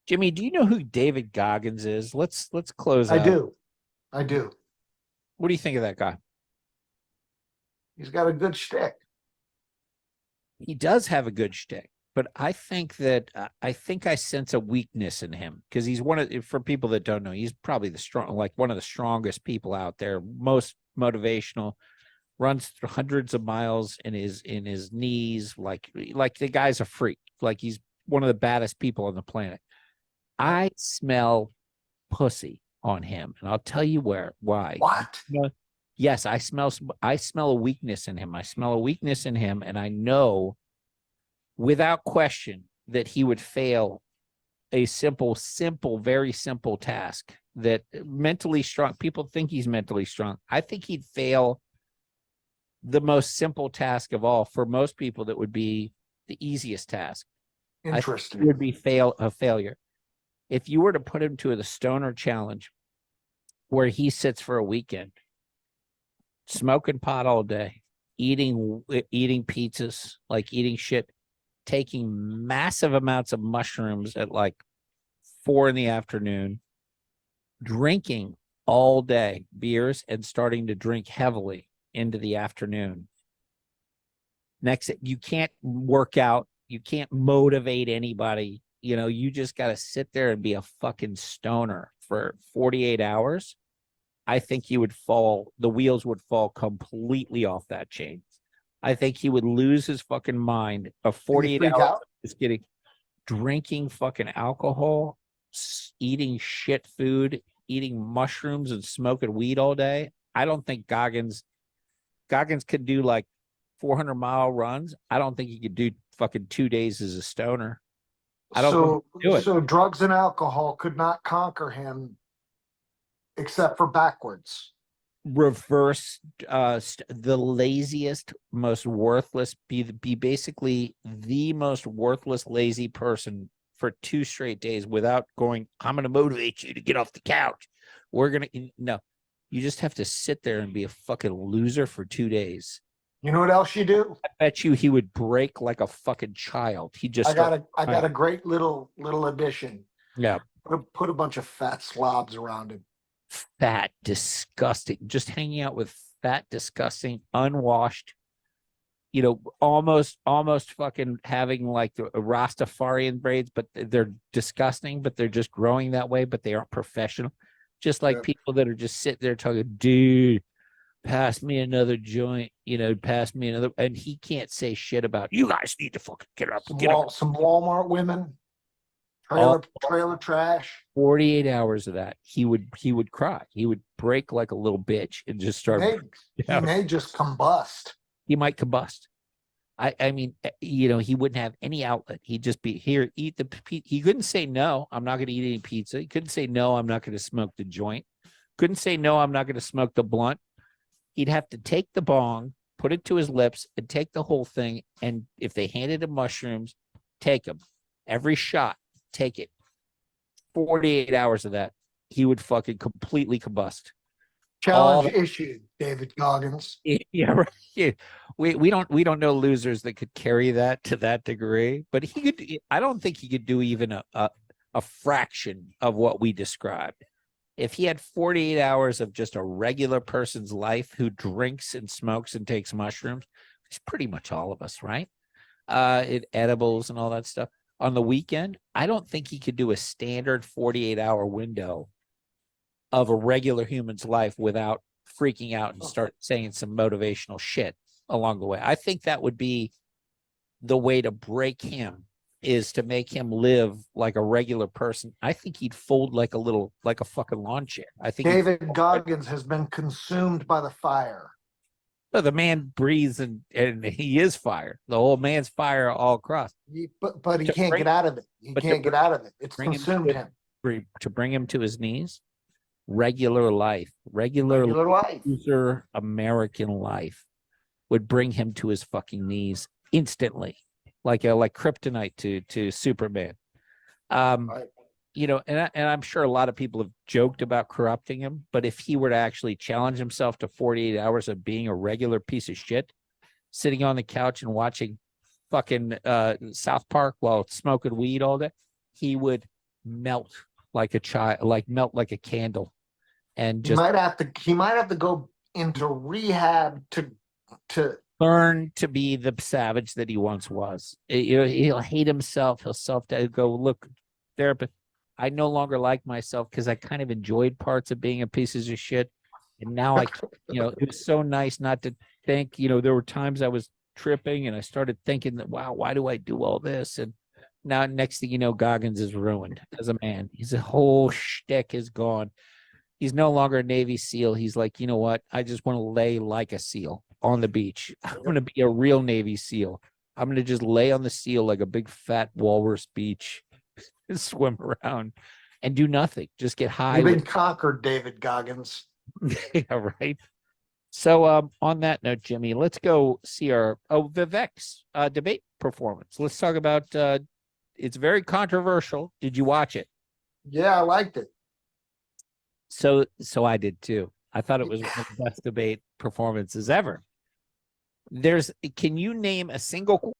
Jimmy, do you know who David Goggins is? Let's close I out. do. I do. What do you think of that guy? He's got a good shtick. He does have a good shtick, but I think I sense a weakness in him because he's for people that don't know, he's probably one of the strongest people out there, most motivational, runs through hundreds of miles in his knees, like the guy's a freak, like he's one of the baddest people on the planet. I smell pussy on him, and I'll tell you why. What? Yes, I smell a weakness in him. I smell a weakness in him, and I know without question that he would fail a simple, very simple task that mentally strong people think he's mentally strong. I think he'd fail the most simple task of all. For most people, that would be the easiest task. I think it Interesting. would be a failure. If you were to put him to the stoner challenge where he sits for a weekend, smoking pot all day, eating pizzas, like eating shit, taking massive amounts of mushrooms at like 4 in the afternoon, drinking all day beers and starting to drink heavily into the afternoon. Next, you can't work out, you can't motivate anybody. You just got to sit there and be a fucking stoner for 48 hours. I think the wheels would fall completely off that chain. I think he would lose his fucking mind of 48 freak hours out? just getting drinking fucking alcohol, eating shit food, eating mushrooms and smoking weed all day. I don't think Goggins could do like 400-mile runs. I don't think he could do fucking 2 days as a stoner. I don't think So, he could do it. so drugs and alcohol could not conquer him except for backwards. Reverse the laziest, most worthless, be basically the most worthless, lazy person for 2 straight days without going, I'm going to motivate you to get off the couch. We're going to, no, you just have to sit there and be a fucking loser for 2 days. You know what else you do? I bet you he would break like a fucking child. He'd just I start got a I got crying. a great little addition. Yeah. Put a bunch of fat slobs around him. Fat, disgusting, just hanging out with fat, disgusting, unwashed, almost fucking having like the Rastafarian braids, but they're disgusting, but they're just growing that way, but they aren't professional. Just like Yeah. people that are just sitting there talking, dude, pass me another joint, pass me another, and he can't say shit about you guys need to fucking get up. Some Walmart women, All trailer trash. 48 hours of that, he would cry. He would break like a little bitch and just He start. may he may just combust. He might combust. I mean, he wouldn't have any outlet. He'd just be here, eat the. He couldn't say no. I'm not going to eat any pizza. He couldn't say no. I'm not going to smoke the joint. Couldn't say no. I'm not going to smoke the blunt. He'd have to take the bong, put it to his lips, and take the whole thing. And if they handed him mushrooms, take them. Every shot, take it. 48 hours of that, he would fucking completely combust. Challenge issued, David Goggins. Yeah, right. Yeah. We don't know losers that could carry that to that degree, but he could. I don't think he could do even a fraction of what we described. If he had 48 hours of just a regular person's life who drinks and smokes and takes mushrooms, it's pretty much all of us, right? Edibles and all that stuff on the weekend, I don't think he could do a standard 48-hour window of a regular human's life without freaking out and start saying some motivational shit along the way. I think that would be the way to break him, is to make him live like a regular person. I think he'd fold like a fucking lawn chair. I think David Goggins has been consumed by the fire. the man breathes and he is fire. The whole man's fire all across. But he can't get out of it. He can't get out of it. It's consumed him. To bring him to his knees. Regular life, regular life. user American life would bring him to his fucking knees instantly, like kryptonite to Superman. Right. And I'm sure a lot of people have joked about corrupting him, but if he were to actually challenge himself to 48 hours of being a regular piece of shit, sitting on the couch and watching fucking South Park while smoking weed all day, he would melt like a child, like melt like a candle, and He just might have to. He might have to go into rehab to. learn to be the savage that he once was. He'll hate himself. He'll go, look, therapist, I no longer like myself because I kind of enjoyed parts of being a piece of shit. And now it was so nice not to think, there were times I was tripping and I started thinking that, wow, why do I do all this? And now next thing you know, Goggins is ruined as a man. His whole shtick is gone. He's no longer a Navy SEAL. He's like, you know what? I just want to lay like a SEAL on the beach. I'm going to be a real Navy SEAL. I'm going to just lay on the seal like a big fat walrus beach and swim around and do nothing. Just get high. You've been conquered, David Goggins. Yeah, right. So on that note, Jimmy, let's go see our Vivek's debate performance. Let's talk about it's very controversial. Did you watch it? Yeah, I liked it. So I did too. I thought it was one of the best debate performances ever. Can you name a single